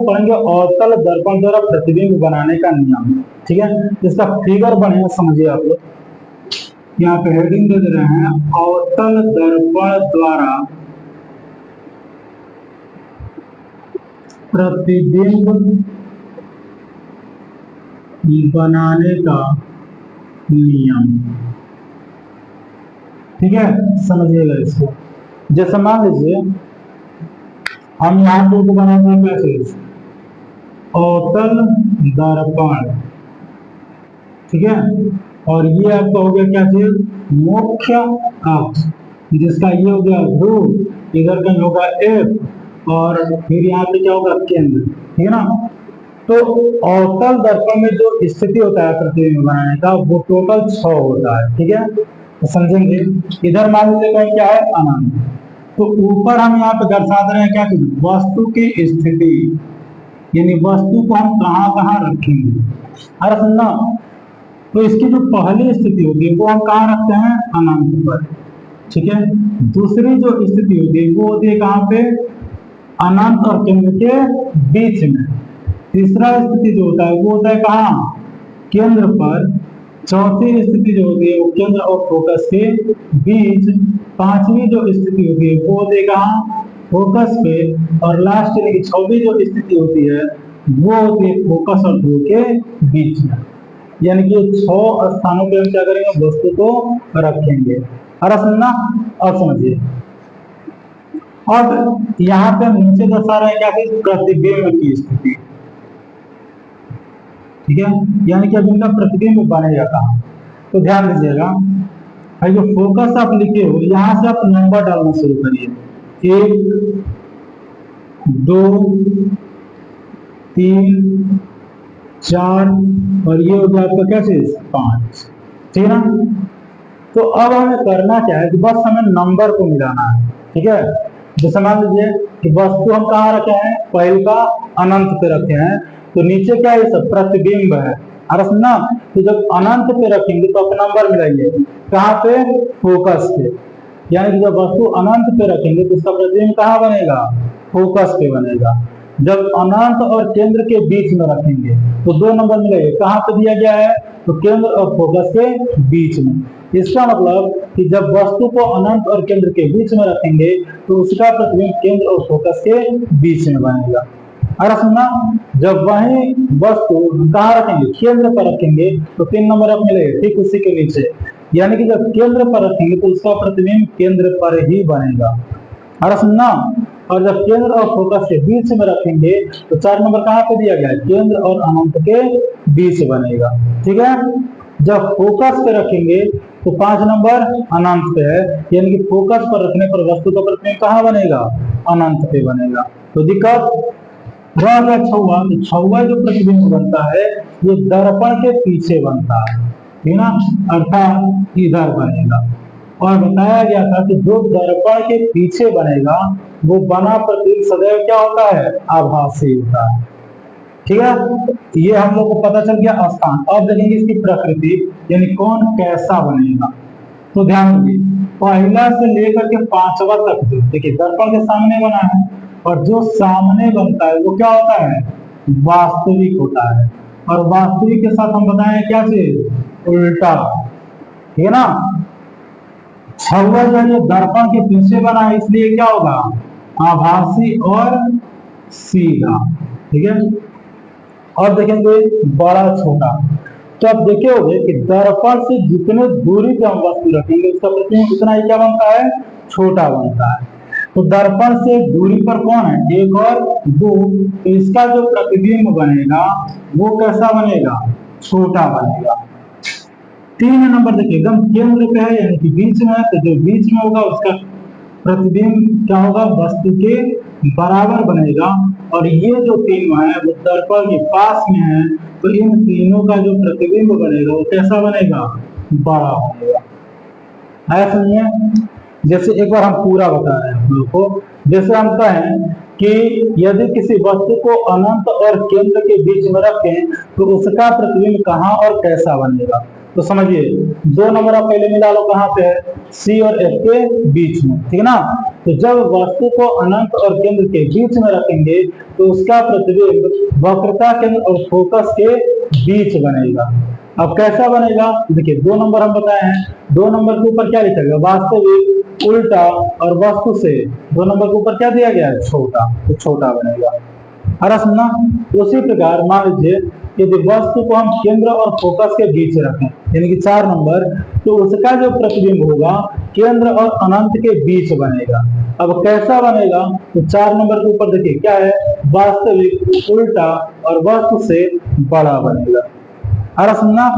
पढ़ेंगे अवतल दर्पण द्वारा प्रतिबिंब बनाने का नियम। ठीक है, इसका फिगर बनेगा, समझिए आप लोग। यहाँ पे हेडिंग दे रहे हैं, अवतल दर्पण द्वारा प्रतिबिंब बनाने का नियम। ठीक है, समझिएगा इसको। जैसे मान लीजिए हम यहाँ पे बनाते हैं क्या चीज, अवतल दर्पण। ठीक है, और ये आपका हो गया क्या चीज, मुख्य अक्ष, जिसका ये हो गया ध्रुव, इधर का होगा एफ, और फिर यहाँ पे क्या होगा, केंद्र। ठीक है ना। तो अवतल दर्पण में जो स्थिति होता है प्रतिबिंब बनाने का, वो टोटल 6 होता है। ठीक है, तो समझेंगे। इधर मान लीजिए क्या है, अनंत। तो ऊपर हम यहाँ पे दर्शा दे रहे हैं क्या चीज, वस्तु की स्थिति, यानी वस्तु को हम कहाँ कहाँ रखेंगे। अरे सुनना, तो इसकी जो पहली स्थिति होगी वो हम कहाँ रखते हैं, अनंत पर। ठीक है, दूसरी जो स्थिति होगी वो होती है कहाँ पे, अनंत और केंद्र के बीच में। तीसरा स्थिति जो होता है वो होता है कहाँ, केंद्र पर। चौथी स्थिति जो होगी वो केंद्र और फोकस के बीच। पांचवी जो स्थिति होगी वो होती है कहाँ, फोकस पे। और लास्ट यानी कि 6वीं जो स्थिति होती है वो होती है फोकस और ध्रुव के बीच में। यानी कि 6 स्थानों पे हम क्या करेंगे, वस्तु को रखेंगे। अरे सुनना, अब समझिए। अब यहाँ पे नीचे दर्शा रहे हैं क्या, प्रतिबिंब की स्थिति। ठीक है, यानी कि अब इनका प्रतिबिंब बनेगा कहाँ, तो ध्यान दीजिएगा। जो फोकस आप लिखे हो, यहाँ से आप नंबर डालना शुरू करिए, 1 2 3 4, और ये हो गया आपका क्या चीज, 5। ठीक है ना। तो अब हमें करना क्या है कि बस हमें नंबर को मिलाना है। ठीक है, जैसे मान लीजिए कि वस्तु हम कहाँ रखे हैं, पहले का अनंत पे रखे हैं, तो नीचे क्या है, सब प्रतिबिंब है। अरे सुनना, तो जब अनंत पे रखेंगे तो आप नंबर मिलाइए, कहाँ पे, फोकस पे। यानी कि जब वस्तु अनंत पे रखेंगे तो इसका प्रतिबिंब कहाँ बनेगा, फोकस पे बनेगा। जब अनंत और केंद्र के बीच में रखेंगे तो 2 नंबर मिलेंगे, कहाँ पे दिया गया है, तो केंद्र और फोकस के बीच में। इसका मतलब कि जब वस्तु को अनंत और केंद्र के बीच में रखेंगे तो उसका प्रतिबिंब केंद्र और फोकस के बीच में बनेगा। अरे सुनना, जब वही वस्तु कहाँ रखेंगे, केंद्र पर रखेंगे तो 3 नंबर आप मिलेगा, ठीक उसी के नीचे। यानी कि जब केंद्र पर रखेंगे तो उसका प्रतिबिंब केंद्र पर ही बनेगा। अरे सुनना, और जब केंद्र और फोकस के बीच में रखेंगे तो 4 नंबर कहाँ पे दिया गया है, केंद्र और अनंत के बीच बनेगा। ठीक है, जब फोकस पे रखेंगे तो 5 नंबर अनंत पे है, यानी कि फोकस पर रखने पर वस्तु का प्रतिबिंब कहाँ बनेगा, अनंत पे बनेगा। तो दिक्कत रह गया 6वां। तो 6वां जो प्रतिबिंब बनता है ये दर्पण के पीछे बनता है, ठीक ना, अर्थात इधर बनेगा। और बताया गया था कि जो दर्पण के पीछे बनेगा वो बना प्रतिबिंब सदैव क्या होता है, आभासी होता है। ठीक है, ये हम लोग को पता चल गया स्थान। अब देखेंगे इसकी प्रकृति, यानी कौन कैसा बनेगा। तो ध्यान दीजिए, पहला से लेकर के 5वां तक जो देखिए दर्पण के सामने बना है, और जो सामने बनता है वो क्या होता है, वास्तविक होता है। और वास्तविक के साथ हम बताएं क्या चीज, उल्टा। ठीक है ना। 6वां जो है दर्पण के पीछे बना है, इसलिए क्या होगा, आभासी और सीधा। ठीक है, और देखेंगे बड़ा छोटा। तो आप देखे होंगे कि दर्पण से जितने दूरी पे हम वस्तु रखेंगे उसका प्रतिबिंब उतना ही क्या बनता है, छोटा बनता है। तो दर्पण से दूरी पर कौन है, 1 और 2, तो इसका जो प्रतिबिंब बनेगा वो कैसा बनेगा, छोटा बनेगा। 3 नंबर देखिए एकदम केंद्र पे है, यानी कि बीच में है, तो जो बीच में होगा उसका प्रतिबिंब क्या होगा, वस्तु के बराबर बनेगा। और ये जो तीनों है वो दर्पण के पास में है, तो इन तीनों का जो प्रतिबिंब बनेगा वो कैसा बनेगा, बड़ा बनेगा। है समझिए। जैसे एक बार हम पूरा बता रहे हैं हम लोग को, जैसे हम कहें कि यदि किसी वस्तु को अनंत और केंद्र के बीच में रखें तो उसका प्रतिबिंब कहाँ और कैसा बनेगा। तो समझिए 2 नंबर आप पहले मिला लो, कहाँ पे है, सी और एफ के बीच में, ठीक है ना। तो जब वस्तु को अनंत और केंद्र के बीच में रखेंगे तो उसका प्रतिबिंब वक्रता केंद्र और फोकस के बीच बनेगा। अब कैसा बनेगा, देखिए 2 नंबर हम बताए हैं, 2 नंबर के ऊपर क्या लिखा गया, वास्तविक, उल्टा और वस्तु से, 2 नंबर के ऊपर क्या दिया गया है, छोटा, तो छोटा बनेगा। अरे सुनना, उसी प्रकार मान लीजिए यदि वस्तु को हम केंद्र और फोकस के बीच रखें, यानी कि 4 नंबर, तो उसका जो प्रतिबिंब होगा केंद्र और अनंत के बीच बनेगा। अब कैसा बनेगा, तो 4 नंबर के ऊपर देखिए क्या है, वास्तविक, उल्टा और वस्तु से बड़ा बनेगा। अरे सुनना,